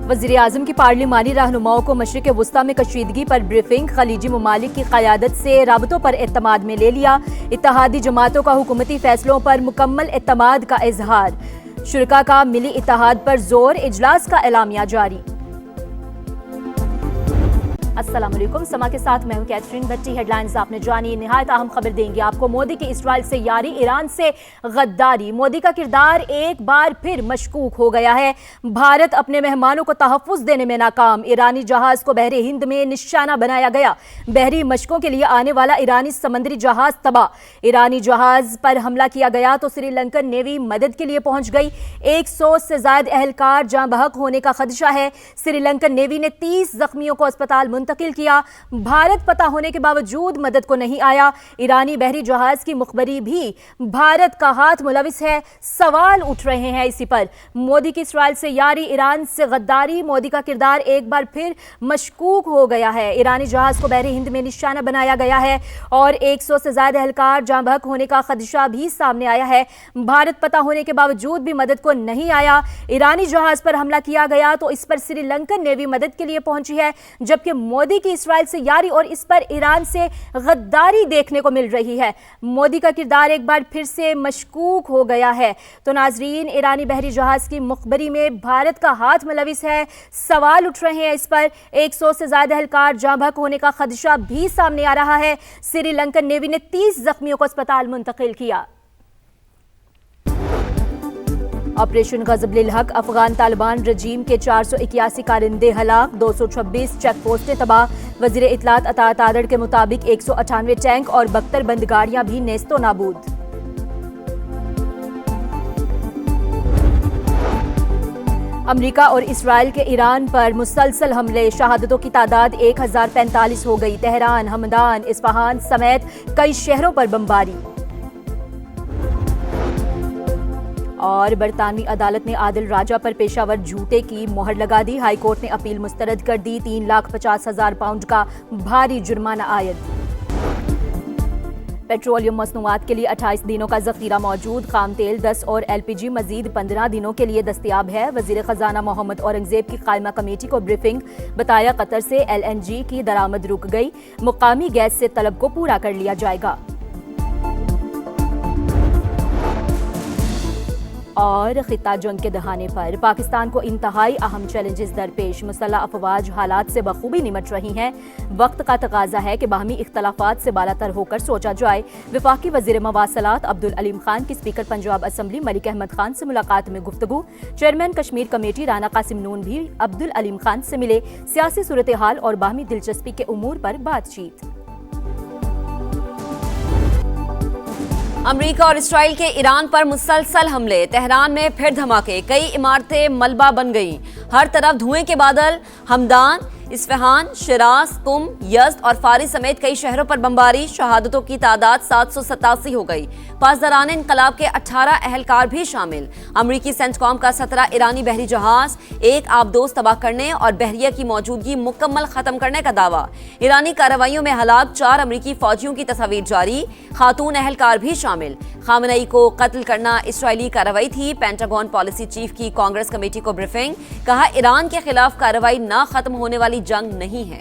वज़ीर आज़म की पार्लिमानी रहनुमाओं को मशरिक़ वुस्ता में कशीदगी पर ब्रीफिंग। खलीजी ममालिक की क़यादत से राबतों पर एतमाद में ले लिया। इत्तेहादी जमातों का हुकूमती फैसलों पर मुकम्मल एतमाद का इजहार। शुरका का मिली इत्तेहाद पर जोर। इजलास का एलामिया जारी। अस्सलाम वालेकुम, समा के साथ मैं हूं कैथरीन भट्टी। हेडलाइंस आपने जानी। निहायत अहम खबर देंगे आपको। मोदी की इस्राइल से यारी, ईरान से गद्दारी। मोदी का किरदार एक बार फिर मशकूक हो गया है। भारत अपने मेहमानों को तहफ़्फ़ुज़ देने में नाकाम। ईरानी जहाज को बहरे हिंद में निशाना बनाया गया। बहरी मशकों के लिए आने वाला ईरानी समंदरी जहाज तबाह। ईरानी जहाज पर हमला किया गया तो श्रीलंकन नेवी मदद के लिए पहुंच गई। 100 से ज्यादा एहलकार जाँ बहक होने का खदशा है। श्रीलंकन नेवी ने 30 जख्मियों को अस्पताल मुंतकिल किया। भारत पता होने के बावजूद मदद को नहीं आया। ईरानी बहरी जहाज की मुखबरी भी भारत का हाथ मुलविस है। सवाल उठ रहे हैं इसी पर। मोदी की इस्राइल से यारी, ईरान से गद्दारी। मोदी का किरदार एक बार फिर मशकूक हो गया है। ईरानी जहाज को बहरे हिंद में निशाना बनाया गया है और 100 से ज्यादा एहलकार जाँ बहक होने का खदशा भी सामने आया है। भारत पता होने के बावजूद भी मदद को नहीं आया। ईरानी जहाज पर हमला किया गया तो इस पर श्रीलंकन नेवी मदद के लिए पहुंची है, जबकि मोदी की इस्राइल से यारी और इस पर ईरान से गद्दारी देखने को मिल रही है। मोदी का किरदार एक बार फिर से मशकूक हो गया है। तो नाजरीन, ईरानी बहरी जहाज की मुखबरी में भारत का हाथ मुलविस है। सवाल उठ रहे हैं इस पर। 100 से ज्यादा एहलकार जाँ बहक होने का खदशा भी सामने आ रहा है। श्रीलंकन नेवी ने 30 जख्मियों को अस्पताल मुंतकिल किया। ऑपरेशन गजब-उल हक। अफगान तालिबान रजीम के 481 कारिंदे हलाक, 226 चेक पोस्टें तबाह। वजीर इत्तलात अता तादड़ के मुताबिक 198 टैंक और 72 बंद गाड़ियां भी नेस्तो नाबूद। अमरीका और इसराइल के ईरान पर मुसलसल हमले। शहादतों की तादाद 1045 हो गई। तेहरान, हमदान, इस्फहान समेत कई शहरों पर बमबारी। और बरतानवी अदालत ने आदिल राजा पर पेशावर झूठे की मोहर लगा दी। हाई कोर्ट ने अपील मुस्तरद कर दी। 3,50,000 पाउंड का भारी जुर्माना आयद। पेट्रोलियम मसनूआत के लिए 28 दिनों का जखीरा मौजूद। खाम तेल 10 और LPG मजीद 15 दिनों के लिए दस्तयाब है। वजीर खजाना मोहम्मद औरंगजेब की कायमा कमेटी को ब्रीफिंग। बताया कतर से LNG की दरामद रुक गई। मुकामी गैस से तलब को पूरा कर लिया जाएगा। और खिता जंग के दहाने पर पाकिस्तान को इंतहाई अहम चैलेंजेस दरपेश। मुसल्लह अफवाज हालात से बखूबी निमट रही हैं। वक्त का तकाजा है कि बाहमी इख्तलाफात से बालातर होकर सोचा जाए। वफाकी वजीर मवासलात अब्दुल अलीम खान की स्पीकर पंजाब असम्बली मलिक अहमद खान से मुलाकात में गुफ्तगू। चेयरमैन कश्मीर कमेटी राना कासिम नून भी अब्दुल अलीम खान से मिले। सियासी सूरत हाल और बाहमी दिलचस्पी के उमूर पर बातचीत। अमेरिका और इसराइल के ईरान पर मुसलसल हमले। तेहरान में फिर धमाके। कई इमारतें मलबा बन गईं। हर तरफ धुएं के बादल। हमदान, इस्फहान, शिराज, कुम, यज़्द और फारिस समेत कई शहरों पर बमबारी। शहादतों की तादाद 787 हो गई। पासदारान इनकलाब के 18 एहलकार भी शामिल। अमरीकी सेंटकॉम का 17 ईरानी बहरी जहाज, एक आबदोज तबाह करने और बहरिया की मौजूदगी मुकम्मल खत्म करने का दावा। ईरानी कार्रवाइयों में हलाक 4 अमरीकी फौजियों की तस्वीर जारी। खातून एहलकार भी शामिल। खामनई को कत्ल करना इसराइली कार्रवाई थी। पेंटागन पॉलिसी चीफ की कांग्रेस कमेटी को ब्रीफिंग। कहा, ईरान के खिलाफ कार्रवाई ना खत्म होने वाली जंग नहीं है।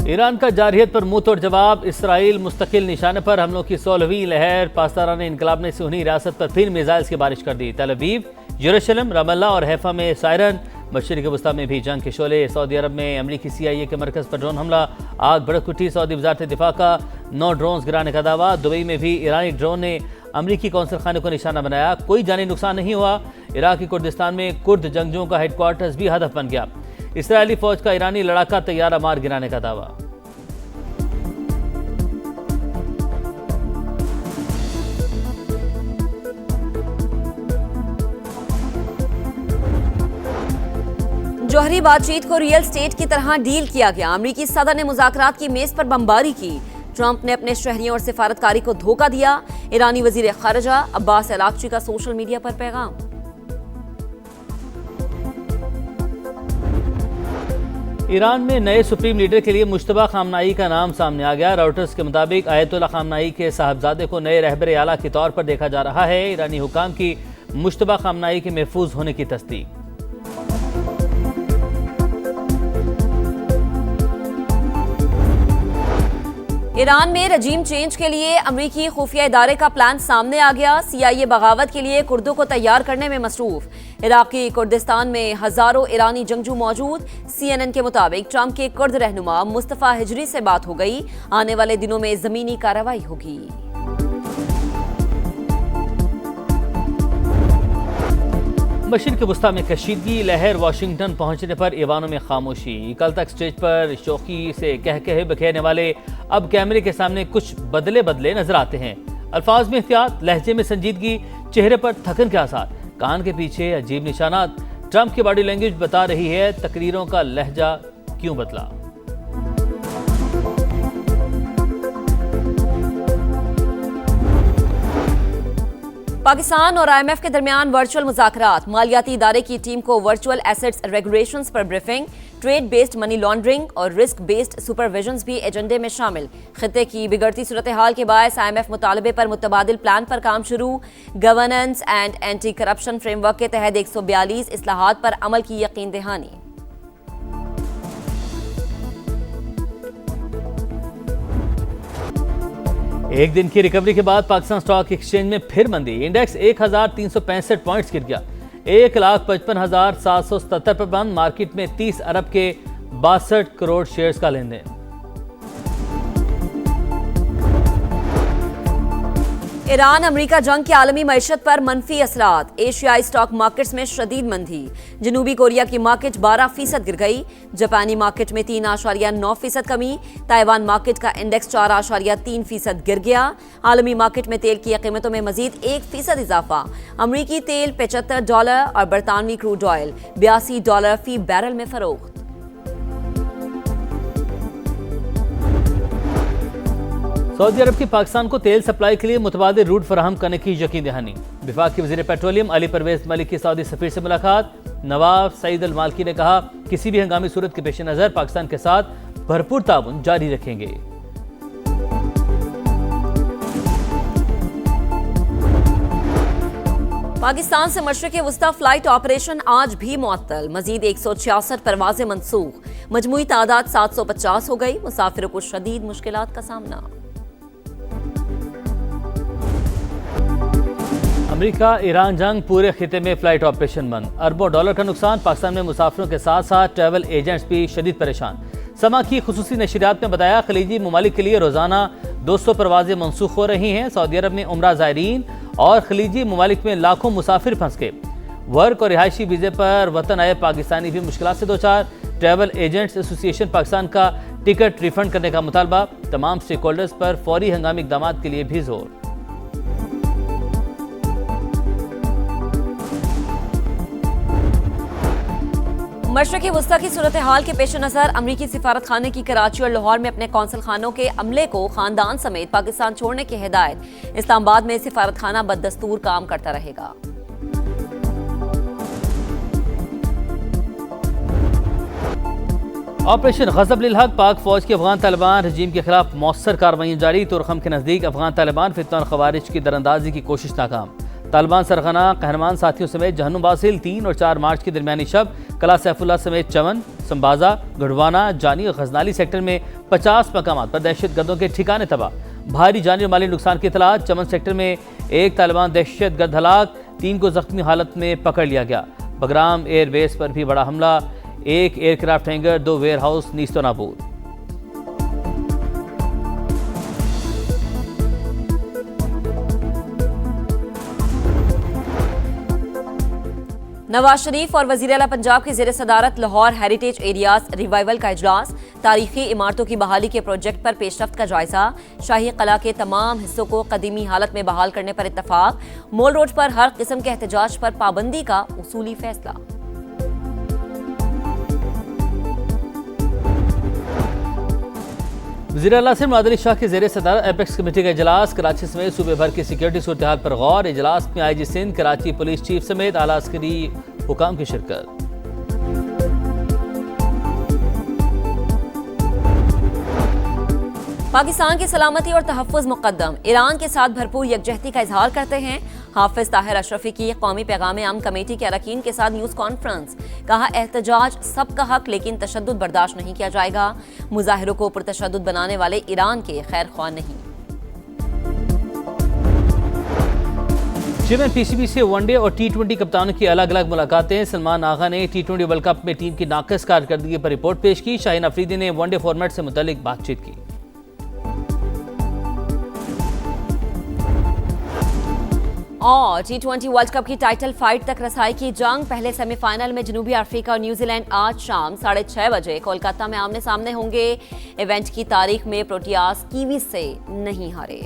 ईरान का जारहियत पर मुंह तोड़ जवाब। इसराइल मुस्तकिल निशाने पर हमलों की 16वीं लहर। पासदारान इनकलाब ने सुन्नी रियासत पर फिर मिसाइल्स की बारिश कर दी। तेल अवीव, यरूशलेम, रमल्ला और हैफा में सायरन। मशरिक़ वस्ता में भी जंग के शोले। सऊदी अरब में अमरीकी CIA के मरकज़ पर ड्रोन हमला, आग भड़क उठी। सऊदी वज़ारत दिफा का 9 ड्रोन्स गिराने का दावा। दुबई में भी ईरानी ड्रोन ने अमरीकी कौंसल खाने को निशाना बनाया। कोई जानी नुकसान नहीं हुआ। इराकी कुर्दिस्तान में कुर्द जंगजुओं का हेडक्वार्टर्स भी हदफ बन गया। इसराइली फौज का ईरानी लड़ाका तैयारा मार गिराने का दावा। जौहरी बातचीत को रियल स्टेट की तरह डील किया गया। अमरीकी सदर ने मुज़ाकरात की मेज पर बमबारी की। ट्रंप ने अपने शहरियों और सिफारतकारी को धोखा दिया। ईरानी वजीर खारजा अब्बास अरागची का सोशल मीडिया पर पैगाम। ईरान में नए सुप्रीम लीडर के लिए मुश्तबा खामनाई का नाम सामने आ गया। रॉयटर्स के मुताबिक आयतुल्ला खामनाई के साहबजादे को नए रहबर आला के तौर पर देखा जा रहा है। ईरानी हुकाम की मुश्तबा खामनाई के महफूज होने की तस्दीक। ईरान में रजीम चेंज के लिए अमरीकी खुफिया इदारे का प्लान सामने आ गया। CIA बगावत के लिए कुर्दों को तैयार करने में मसरूफ। इराकी कुर्दिस्तान में हजारों ईरानी जंगजू मौजूद। CNN के मुताबिक ट्रंप के कुर्द रहनुमा मुस्तफा हिजरी से बात हो गई। आने वाले दिनों में जमीनी कार्रवाई होगी। मशरिक़ वस्ता में कशीदगी, लहर वाशिंगटन पहुंचने पर ईवानों में खामोशी। कल तक स्टेज पर शौकी से कह कहे बखेरने वाले अब कैमरे के सामने कुछ बदले बदले नजर आते हैं। अल्फाज में एहतियात, लहजे में संजीदगी, चेहरे पर थकन के आसार, कान के पीछे अजीब निशानात। ट्रंप की बॉडी लैंग्वेज बता रही है तकरीरों का लहजा क्यों बदला। पाकिस्तान और IMF के दरमियान वर्चुअल मुज़ाकरात। मालियाती इदारे की टीम को वर्चुअल एसेट्स रेगुलेशंस पर briefing. Trade based money laundering और रिस्क बेस्ड सुपरविजन भी एजेंडे में शामिल। खित्ते की बिगड़ती सूरत हाल के बायस IMF मुतालबे पर मुतबादिल प्लान पर काम शुरू। Governance and anti corruption framework के तहत 142 इस्लाहात पर अमल की यकीन दहानी। एक दिन की रिकवरी के बाद पाकिस्तान स्टॉक एक्सचेंज में फिर मंदी। इंडेक्स 1365 पॉइंट्स गिर गया। 1,55,777 पर बंद। मार्केट में 30 अरब के 62 करोड़ शेयर्स का लेन देन। ईरान अमरीका जंग के आलमी मईशत पर मनफी असरात। एशियाई स्टॉक मार्केट्स में शदीद मंदी। जनूबी कोरिया की मार्केट 12% गिर गई। जापानी मार्केट में 3.9% कमी। ताइवान मार्केट का इंडेक्स 4.3% गिर गया। आलमी मार्केट में तेल की कीमतों में मजीद 1% इजाफा। अमरीकी तेल $75 और बरतानवी क्रूड ऑयल $82 फी बैरल में फरोख्त। सऊदी अरब की पाकिस्तान को तेल सप्लाई के लिए मुतबादिल रूट फराहम करने की यकीन दहानी। विफाक के वज़ीर पेट्रोलियम अली परवेज मलिक की सऊदी सफीर से मुलाकात। नवाब सईद अल मालकी ने कहा किसी भी हंगामी सूरत के पेश नज़र पाकिस्तान के साथ भरपूर ताउन जारी रखेंगे। पाकिस्तान से मशरिक़ वस्ता फ्लाइट ऑपरेशन आज भी मुअत्तल। मजीद 166 परवाजें मनसूख। मजमूई तादाद 750 हो गई। मुसाफिरों को शदीद मुश्किलात का सामना। अमेरिका ईरान जंग, पूरे खिते में फ्लाइट ऑपरेशन बंद। अरबों डॉलर का नुकसान। पाकिस्तान में मुसाफिरों के साथ साथ ट्रैवल एजेंट्स भी शदीद परेशान। समा की खुसूसी नशरियात में बताया खलीजी ममालिक के लिए रोजाना 200 परवाजें मनसूख हो रही हैं। सऊदी अरब में उम्रा ज़ायरीन और खलीजी ममालिक में लाखों मुसाफिर फंस गए। वर्क और रिहायशी वीज़े पर वतन आए पाकिस्तानी भी मुश्किलात से दो चार। ट्रैवल एजेंट्स एसोसिएशन पाकिस्तान का टिकट रिफंड करने का मुतालबा। तमाम स्टेक होल्डर्स पर फौरी हंगामी इक़दाम के लिए भी जोर। मशरिक़ वस्ता की सूरत हाल के पेश नज़र अमरीकी सिफारत खाने की कराची और लाहौर में अपने कौंसल खानों के अमले को खानदान समेत पाकिस्तान छोड़ने की हिदायत। इस्लामाबाद में सिफारत खाना बददस्तूर काम करता रहेगा। ऑपरेशन गज़ब लिल हक। पाक फौज की अफगान तालिबान रजीम के खिलाफ मौसर कार्रवाई जारी। तुरखम के नज़दीक अफगान तालिबान फितना और खवारिज की दरअंदाजी की कोशिश नाकाम। तालिबान सरगना कहरमान साथियों समेत जहन्नुम बासिल 3 और 4 मार्च की दरमियानी शब कला सैफुल्ला समेत चमन, संबाजा, गढ़वाना, जानी और गजनाली सेक्टर में 50 मकामात पर दहशतगर्दों के ठिकाने तबाह। भारी जानी और माली नुकसान की इतलात। चमन सेक्टर में एक तालिबान दहशतगर्द हलाक, 3 को जख्मी हालत में पकड़ लिया गया। बगराम एयरबेस पर भी बड़ा हमला। 1 एयरक्राफ्ट हैंगर, 2 वेयर हाउस नीस्तो नाबूद। नवाज शरीफ और वज़ीर आला पंजाब की ज़ेर सदारत लाहौर हेरिटेज एरियाज रिवाइवल का इजलास। तारीखी इमारतों की बहाली के प्रोजेक्ट पर पेशरफ्त का जायजा। शाही कला के तमाम हिस्सों को कदीमी हालत में बहाल करने पर इत्तफाक। मोल रोड पर हर किस्म के एहतजाज पर पाबंदी का उसूली फैसला। वज़ीर आला से मुराद अली शाह की ज़ेर सदारत एपेक्स कमेटी का इजलास। कराची समेत सूबे भर की सिक्योरिटी सूरत हाल पर गौर। इजलास में IG Sindh, Karachi police chief समेत आला अस्करी हुकाम की शिरकत। पाकिस्तान की सलामती और तहफ़्फ़ुज़ मुक़द्दम, ईरान के साथ भरपूर यकजहती का इजहार करते हैं। हाफिज ताहिर अशरफी की कौमी पैगाम आम कमेटी के अरकान के साथ न्यूज़ कॉन्फ्रेंस, कहा एहतजाज सबका हक लेकिन तशद्दुद बर्दाश्त नहीं किया जाएगा। मुजाहिरों को पुरतशद्दुद बनाने वाले ईरान के खैर ख्वाह नहीं। चेयरमैन पीसीबी से वनडे और टी20 कप्तानों की अलग अलग मुलाकातें। सलमान आगा ने टी20 वर्ल्ड कप में टीम की नाक़िस कारकर्दगी पर रिपोर्ट पेश की। शाहीन अफरीदी ने वनडे फॉर्मेट से मुतालिक बातचीत की। और टी20 वर्ल्ड कप की टाइटल फाइट तक रसाई की जंग, पहले सेमीफाइनल में जनूबी अफ्रीका और न्यूजीलैंड आज शाम 6:30 बजे कोलकाता में आमने सामने होंगे। इवेंट की तारीख में प्रोटियास कीवी से नहीं हारे।